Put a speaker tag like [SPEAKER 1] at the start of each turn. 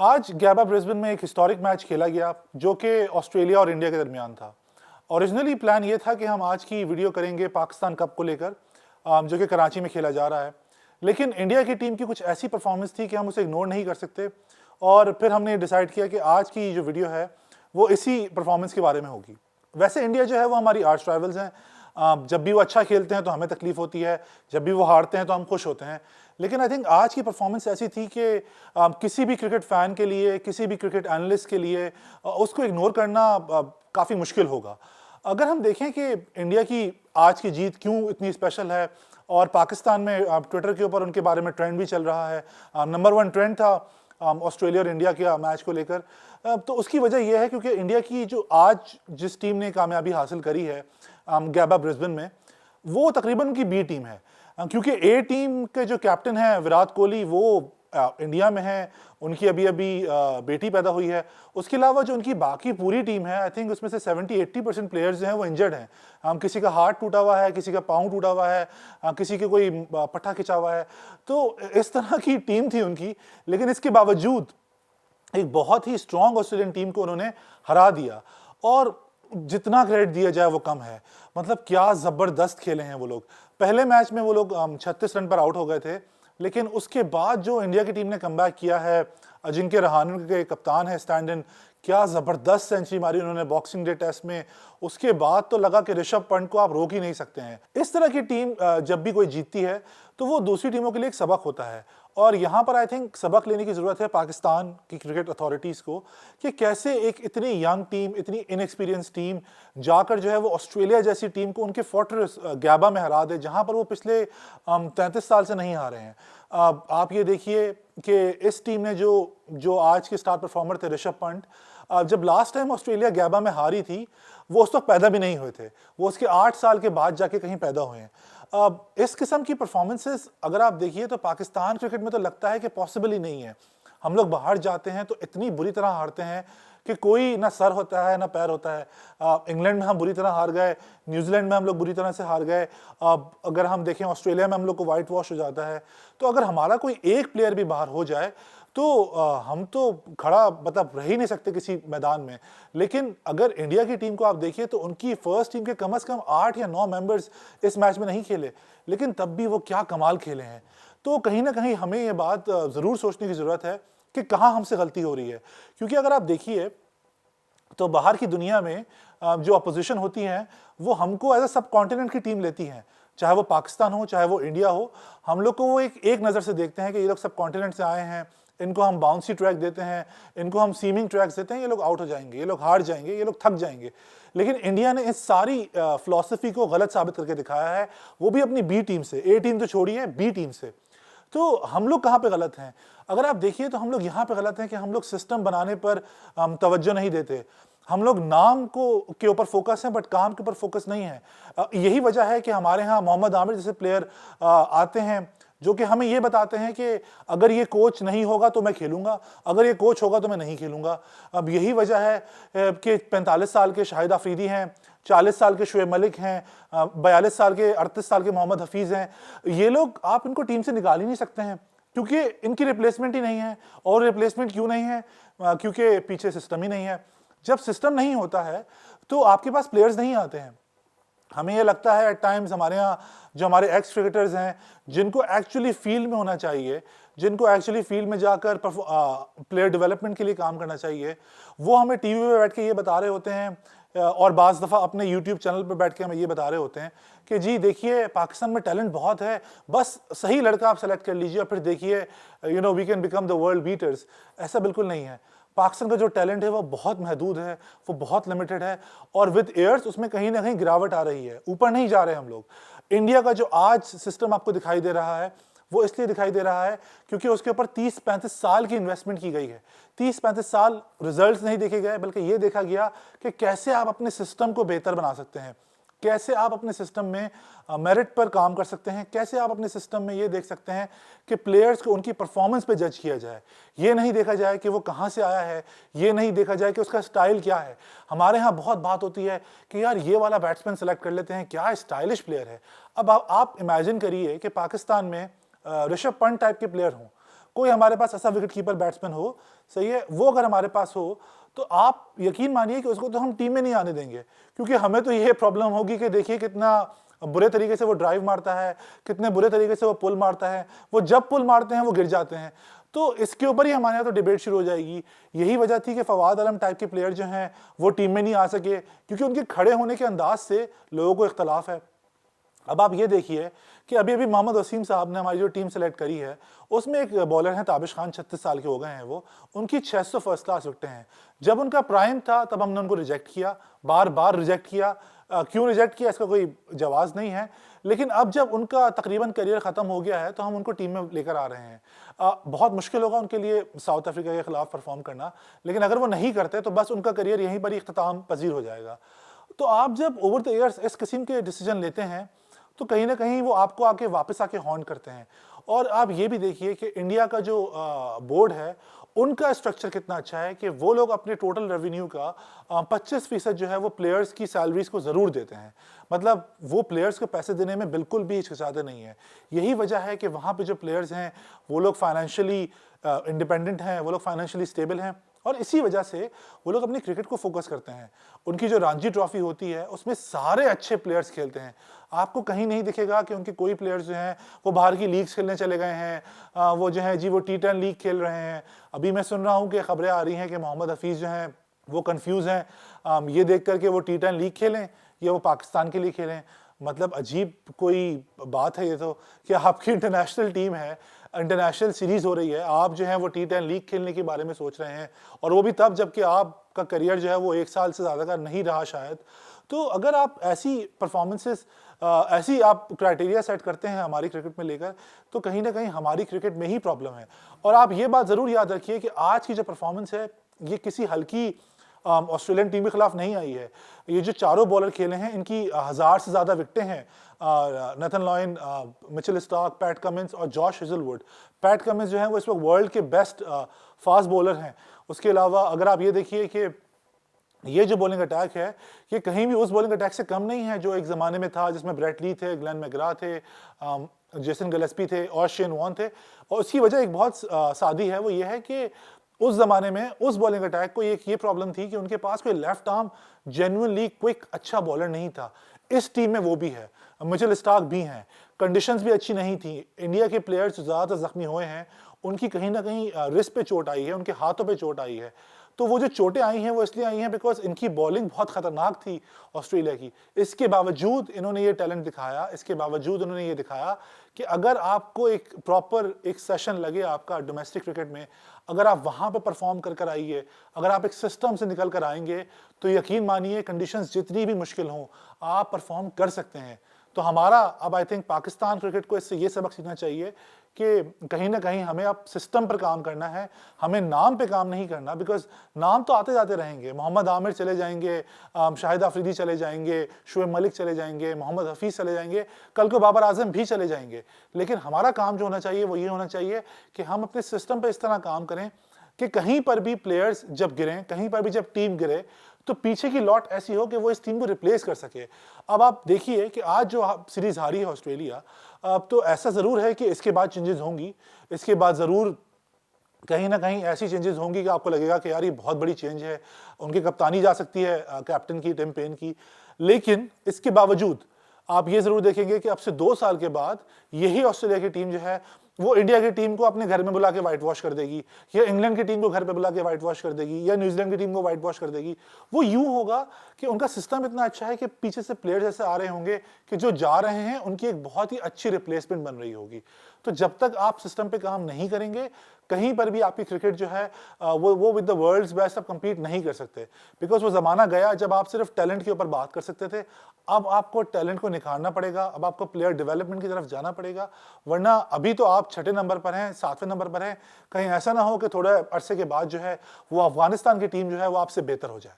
[SPEAKER 1] आज गैबा ब्रिस्बेन में एक हिस्टोरिक मैच खेला गया जो कि ऑस्ट्रेलिया और इंडिया के दरमियान था। ओरिजिनली प्लान ये था कि हम आज की वीडियो करेंगे पाकिस्तान कप को लेकर, जो कि कराची में खेला जा रहा है। लेकिन इंडिया की टीम की कुछ ऐसी परफॉर्मेंस थी कि हम उसे इग्नोर नहीं कर सकते, और फिर हमने डिसाइड किया कि आज की जो वीडियो है वो इसी परफॉर्मेंस के बारे में होगी। वैसे इंडिया जो है वो हमारी आर्च राइवल्स हैं। जब भी वो अच्छा खेलते हैं तो हमें तकलीफ होती है, जब भी वो हारते हैं तो हम खुश होते हैं। लेकिन आई थिंक आज की परफॉर्मेंस ऐसी थी कि किसी भी क्रिकेट फैन के लिए, किसी भी क्रिकेट एनालिस्ट के लिए उसको इग्नोर करना काफ़ी मुश्किल होगा। अगर हम देखें कि इंडिया की आज की जीत क्यों इतनी स्पेशल है, और पाकिस्तान में ट्विटर के ऊपर उनके बारे में ट्रेंड भी चल रहा है, नंबर 1 ट्रेंड था ऑस्ट्रेलिया और इंडिया के मैच को लेकर, तो उसकी वजह यह है क्योंकि इंडिया की जो आज जिस टीम ने कामयाबी हासिल करी है गैबा ब्रिस्बेन में, वो तकरीबन उनकी बी टीम है। क्योंकि ए टीम के जो कैप्टन हैं विराट कोहली, वो इंडिया में है, उनकी अभी अभी बेटी पैदा हुई है। उसके अलावा जो उनकी बाकी पूरी टीम है, आई थिंक उसमें से 70-80% प्लेयर्स जो हैं वो इंजर्ड हैं। किसी का हार्ट टूटा हुआ है, किसी का पाँव टूटा हुआ है, किसी के कोई पट्टा खिंचा हुआ है। तो इस तरह की टीम थी उनकी, लेकिन इसके बावजूद एक बहुत ही स्ट्रॉन्ग ऑस्ट्रेलियन टीम को उन्होंने हरा दिया। और जितना क्रेडिट दिया जाए वो कम है। मतलब क्या ज़बरदस्त खेले हैं वो लोग। पहले मैच में वो लोग 36 रन पर आउट हो गए थे, लेकिन उसके बाद जो इंडिया की टीम ने कमबैक किया है, अजिंक्य रहाणे के कप्तान है स्टैंड इन, क्या ज़बरदस्त सेंचुरी मारी उन्होंने बॉक्सिंग डे टेस्ट में। उसके बाद तो लगा कि ऋषभ पंत को आप रोक ही नहीं सकते हैं। इस तरह की टीम जब भी कोई जीतती है तो वो दूसरी टीमों के लिए एक सबक होता है। और यहाँ पर आई थिंक सबक लेने की ज़रूरत है पाकिस्तान की क्रिकेट अथॉरिटीज़ को, कि कैसे एक इतनी यंग टीम, इतनी इनएक्सपीरियंस टीम जाकर जो है वो ऑस्ट्रेलिया जैसी टीम को उनके फोर्ट्रेस गैबा में हरा दे, जहाँ पर वो पिछले 33 साल से नहीं हारे हैं। आप ये देखिए कि इस टीम ने जो आज के स्टार परफॉर्मर थे ऋषभ पंत, जब लास्ट टाइम ऑस्ट्रेलिया गैबा में हारी थी वो उस वक्त पैदा भी नहीं हुए थे, वो उसके 8 साल के बाद जाके कहीं पैदा हुए हैं। इस किस्म की परफॉर्मेंसेस अगर आप देखिए तो पाकिस्तान क्रिकेट में तो लगता है कि पॉसिबल ही नहीं है। हम लोग बाहर जाते हैं तो इतनी बुरी तरह हारते हैं कि कोई ना सर होता है ना पैर होता है। इंग्लैंड में हम बुरी तरह हार गए, न्यूजीलैंड में हम लोग बुरी तरह से हार गए, अगर हम देखें ऑस्ट्रेलिया में हम लोग को वाइट वॉश हो जाता है। तो अगर हमारा कोई एक प्लेयर भी बाहर हो जाए तो हम तो खड़ा मतलब रह ही नहीं सकते किसी मैदान में। लेकिन अगर इंडिया की टीम को आप देखिए तो उनकी फर्स्ट टीम के कम से कम 8 या 9 मेंबर्स इस मैच में नहीं खेले, लेकिन तब भी वो क्या कमाल खेले हैं। तो कहीं ना कहीं हमें ये बात ज़रूर सोचने की ज़रूरत है कि कहाँ हमसे गलती हो रही है। क्योंकि अगर आप देखिए तो बाहर की दुनिया में जो अपोजिशन होती है वो हमको एज अ सब कॉन्टिनेंट की टीम लेती हैं, चाहे वो पाकिस्तान हो चाहे वो इंडिया हो। हम लोग को वो एक नज़र से देखते हैं कि ये लोग सब कॉन्टिनेंट से आए हैं, इनको हम बाउंसी ट्रैक देते हैं, इनको हम सीमिंग ट्रैक्स देते हैं, ये लोग आउट हो जाएंगे, ये लोग हार जाएंगे, ये लोग थक जाएंगे। लेकिन इंडिया ने इस सारी फिलॉसफी को गलत साबित करके दिखाया है, वो भी अपनी बी टीम से। ए टीम तो छोड़िए, बी टीम से। तो हम लोग कहाँ पे गलत हैं? अगर आप देखिए तो हम लोग यहाँ पे गलत हैं कि हम लोग सिस्टम बनाने पर तवज्जो नहीं देते। हम लोग नाम को के ऊपर फोकस है बट काम के ऊपर फोकस नहीं है। यही वजह है कि हमारे यहाँ मोहम्मद आमिर जैसे प्लेयर आते हैं जो कि हमें ये बताते हैं कि अगर ये कोच नहीं होगा तो मैं खेलूंगा, अगर ये कोच होगा तो मैं नहीं खेलूंगा। अब यही वजह है कि 45 साल के शाहिद अफरीदी हैं, 40 साल के शुएब मलिक हैं, 42 साल के 38 साल के मोहम्मद हफीज़ हैं। ये लोग आप इनको टीम से निकाल ही नहीं सकते हैं क्योंकि इनकी रिप्लेसमेंट ही नहीं है। और रिप्लेसमेंट क्यों नहीं है? क्योंकि पीछे सिस्टम ही नहीं है। जब सिस्टम नहीं होता है तो आपके पास प्लेयर्स नहीं आते हैं। हमें ये लगता है एट टाइम्स हमारे यहाँ जो हमारे एक्स क्रिकेटर्स हैं, जिनको एक्चुअली फील्ड में होना चाहिए, जिनको एक्चुअली फील्ड में जाकर प्लेयर डेवलपमेंट के लिए काम करना चाहिए, वो हमें टीवी पे बैठ के ये बता रहे होते हैं, और बाज़ दफ़ा अपने यूट्यूब चैनल पर बैठ के हमें ये बता रहे होते हैं कि जी देखिए पाकिस्तान में टैलेंट बहुत है, बस सही लड़का आप सेलेक्ट कर लीजिए और फिर देखिए we can become the world beaters. ऐसा बिल्कुल नहीं है। पाकिस्तान का जो टैलेंट है वो बहुत महदूद है, वो बहुत लिमिटेड है, और विद ईयर्स उसमें कहीं ना कहीं गिरावट आ रही है, ऊपर नहीं जा रहे हम लोग। इंडिया का जो आज सिस्टम आपको दिखाई दे रहा है वो इसलिए दिखाई दे रहा है क्योंकि उसके ऊपर 30-35 साल की इन्वेस्टमेंट की गई है। 30-35 साल रिजल्ट्स नहीं देखे गए, बल्कि ये देखा गया कि कैसे आप अपने सिस्टम को बेहतर बना सकते हैं, कैसे आप अपने सिस्टम में मेरिट पर काम कर सकते हैं, कैसे आप अपने सिस्टम में ये देख सकते हैं कि प्लेयर्स को उनकी परफॉर्मेंस पे जज किया जाए। ये नहीं देखा जाए कि वो कहाँ से आया है, ये नहीं देखा जाए कि उसका स्टाइल क्या है। हमारे यहाँ बहुत बात होती है कि यार ये वाला बैट्समैन सेलेक्ट कर लेते हैं, क्या स्टाइलिश प्लेयर है। अब आप इमेजिन करिए कि पाकिस्तान में ऋषभ पंत टाइप के प्लेयर हों, कोई हमारे पास ऐसा विकेट कीपर बैट्समैन हो, सही है, वो अगर हमारे पास हो तो आप यकीन मानिए कि उसको तो हम टीम में नहीं आने देंगे, क्योंकि हमें तो ये प्रॉब्लम होगी कि देखिए कितना बुरे तरीके से वो ड्राइव मारता है, कितने बुरे तरीके से वो पुल मारता है, वो जब पुल मारते हैं वो गिर जाते हैं। तो इसके ऊपर ही हमारे यहाँ तो डिबेट शुरू हो जाएगी। यही वजह थी कि फवाद आलम टाइप के प्लेयर जो हैं वो टीम में नहीं आ सके, क्योंकि उनके खड़े होने के अंदाज से लोगों को इख्तलाफ है। अब आप ये देखिए कि अभी अभी मोहम्मद वसीम साहब ने हमारी जो टीम सेलेक्ट करी है, उसमें एक बॉलर हैं ताबिश खान, 36 साल के हो गए हैं वो, उनकी 600 फर्स्ट क्लास विकेटें हैं। जब उनका प्राइम था तब हमने उनको रिजेक्ट किया, बार बार रिजेक्ट किया। क्यों रिजेक्ट किया इसका कोई जवाब नहीं है, लेकिन अब जब उनका तकरीबन करियर ख़त्म हो गया है तो हम उनको टीम में लेकर आ रहे हैं। बहुत मुश्किल होगा उनके लिए साउथ अफ्रीका के खिलाफ परफॉर्म करना, लेकिन अगर वो नहीं करते तो बस उनका करियर यहीं पर ही इख्तिताम पजीर हो जाएगा। तो आप जब ओवर द ईयर्स इस किस्म के डिसीजन लेते हैं तो कहीं ना कहीं वो आपको आके वापस आके हॉन्ट करते हैं। और आप ये भी देखिए कि इंडिया का जो बोर्ड है उनका स्ट्रक्चर कितना अच्छा है कि वो लोग अपने टोटल रेवेन्यू का 25% जो है वो प्लेयर्स की सैलरीज को ज़रूर देते हैं। मतलब वो प्लेयर्स को पैसे देने में बिल्कुल भी हिचकिचाते नहीं है। यही वजह है कि वहाँ पे जो प्लेयर्स हैं वो लोग फाइनेंशियली इंडिपेंडेंट हैं, वो लोग फाइनेंशियली स्टेबल हैं, और इसी वजह से वो लोग अपनी क्रिकेट को फोकस करते हैं। उनकी जो रणजी ट्रॉफी होती है उसमें सारे अच्छे प्लेयर्स खेलते हैं। आपको कहीं नहीं दिखेगा कि उनके कोई प्लेयर्स जो हैं वो बाहर की लीग्स खेलने चले गए हैं, वो जो है जी वो T10 लीग खेल रहे हैं। अभी मैं सुन रहा हूँ कि खबरें आ रही हैं कि मोहम्मद हफीज़ जो हैं वो कंफ्यूज हैं ये देख कर के वो T10 लीग खेलें या वो पाकिस्तान के लिए खेलें। मतलब अजीब कोई बात है ये तो, कि आपकी इंटरनेशनल टीम है, इंटरनेशनल सीरीज हो रही है, आप जो है वो T10 लीग खेलने के बारे में सोच रहे हैं, और वो भी तब जबकि आपका करियर जो है वो 1 साल से ज़्यादा का नहीं रहा शायद। तो अगर आप ऐसी परफॉर्मेंसेस ऐसी आप क्राइटेरिया सेट करते हैं हमारी क्रिकेट में लेकर, तो कहीं ना कहीं हमारी क्रिकेट में ही प्रॉब्लम है। और आप ये बात ज़रूर याद रखिए कि आज की जो परफॉर्मेंस है ये किसी हल्की ऑस्ट्रेलियन टीम के खिलाफ नहीं आई है। ये जो चारों बॉलर खेले हैं इनकी 1000 से ज़्यादा विकेटें हैं। Nathan lion, Mitchell Starc, PAT Cummins और जॉश हेजलवुड। पैट कमिंस जो है वो इस वक्त वर्ल्ड के बेस्ट फास्ट बॉलर हैं। उसके अलावा अगर आप ये देखिए कि ये जो बॉलिंग अटैक है ये कहीं भी उस बॉलिंग अटैक से कम नहीं है जो एक ज़माने में था, जिसमें ब्रेट ली थे, ग्लेन मैग्रा थे, जेसन गिलेस्पी थे और शेन वॉर्न थे। और उसकी वजह एक बहुत सादी है, वो ये है कि उस ज़माने में उस बॉलिंग अटैक को एक ये प्रॉब्लम थी कि उनके पास कोई लेफ्ट आर्म जेन्युइनली क्विक अच्छा बॉलर नहीं था। इस टीम में वो भी है, मिचेल स्टार्क भी हैं, कंडीशंस भी अच्छी नहीं थी। इंडिया के प्लेयर्स जो ज़्यादातर ज़ख्मी हुए हैं उनकी कहीं ना कहीं रिस्ट पे चोट आई है, उनके हाथों पे चोट आई है। तो वो जो चोटें आई हैं वो इसलिए आई हैं बिकॉज इनकी बॉलिंग बहुत खतरनाक थी ऑस्ट्रेलिया की। इसके बावजूद इन्होंने ये टैलेंट दिखाया, इसके बावजूद उन्होंने ये दिखाया कि अगर आपको एक प्रॉपर एक सेशन लगे आपका डोमेस्टिक क्रिकेट में, अगर आप वहाँ पे परफॉर्म कर कर आइए, अगर आप एक सिस्टम से निकल कर आएंगे, तो यकीन मानिए कंडीशंस जितनी भी मुश्किल हों आप परफॉर्म कर सकते हैं। तो हमारा अब आई थिंक पाकिस्तान क्रिकेट को इससे ये सबक सीखना चाहिए कि कहीं ना कहीं हमें अब सिस्टम पर काम करना है, हमें नाम पे काम नहीं करना। बिकॉज नाम तो आते जाते रहेंगे, मोहम्मद आमिर चले जाएंगे, शाहिद अफरीदी चले जाएंगे, शुएब मलिक चले जाएंगे, मोहम्मद हफीज़ चले जाएंगे, कल को बाबर आजम भी चले जाएंगे। लेकिन हमारा काम जो होना चाहिए वो ये होना चाहिए कि हम अपने सिस्टम पर इस तरह काम करें कि कहीं पर भी प्लेयर्स जब गिरें, कहीं पर भी जब टीम गिरे, तो पीछे की लॉट ऐसी हो कि वो इस टीम को रिप्लेस कर सके। अब आप देखिए कि आज जो सीरीज हारी है ऑस्ट्रेलिया, अब तो ऐसा ज़रूर है कि इसके बाद चेंजेस होंगी, इसके बाद ज़रूर कहीं ना कहीं ऐसी चेंजेस होंगी कि आपको लगेगा कि यार ये बहुत बड़ी चेंज है, उनकी कप्तानी जा सकती है कैप्टन की, टिम पेन की। लेकिन इसके बावजूद आप ये ज़रूर देखेंगे कि अब से 2 साल के बाद यही ऑस्ट्रेलिया की टीम जो है वो इंडिया की टीम को अपने घर में बुला के वाइट वॉश कर देगी, या इंग्लैंड की टीम को घर पे बुला के वाइट वॉश कर देगी, या न्यूजीलैंड की टीम को वाइट वॉश कर देगी। वो यूं होगा कि उनका सिस्टम इतना अच्छा है कि पीछे से प्लेयर्स ऐसे आ रहे होंगे कि जो जा रहे हैं उनकी एक बहुत ही अच्छी रिप्लेसमेंट बन रही होगी। तो जब तक आप सिस्टम पे काम नहीं करेंगे, कहीं पर भी आपकी क्रिकेट जो है वो विद द वर्ल्ड्स बेस्ट आप compete नहीं कर सकते। बिकॉज वो ज़माना गया जब आप सिर्फ टैलेंट के ऊपर बात कर सकते थे। अब आपको टैलेंट को निखारना पड़ेगा, अब आपको प्लेयर डेवलपमेंट की तरफ जाना पड़ेगा, वरना अभी तो आप 6ठे नंबर पर हैं, 7वें नंबर पर हैं। कहीं ऐसा ना हो कि थोड़े अरसे के बाद जो है वो अफगानिस्तान की टीम जो है वो आपसे बेहतर हो जाए।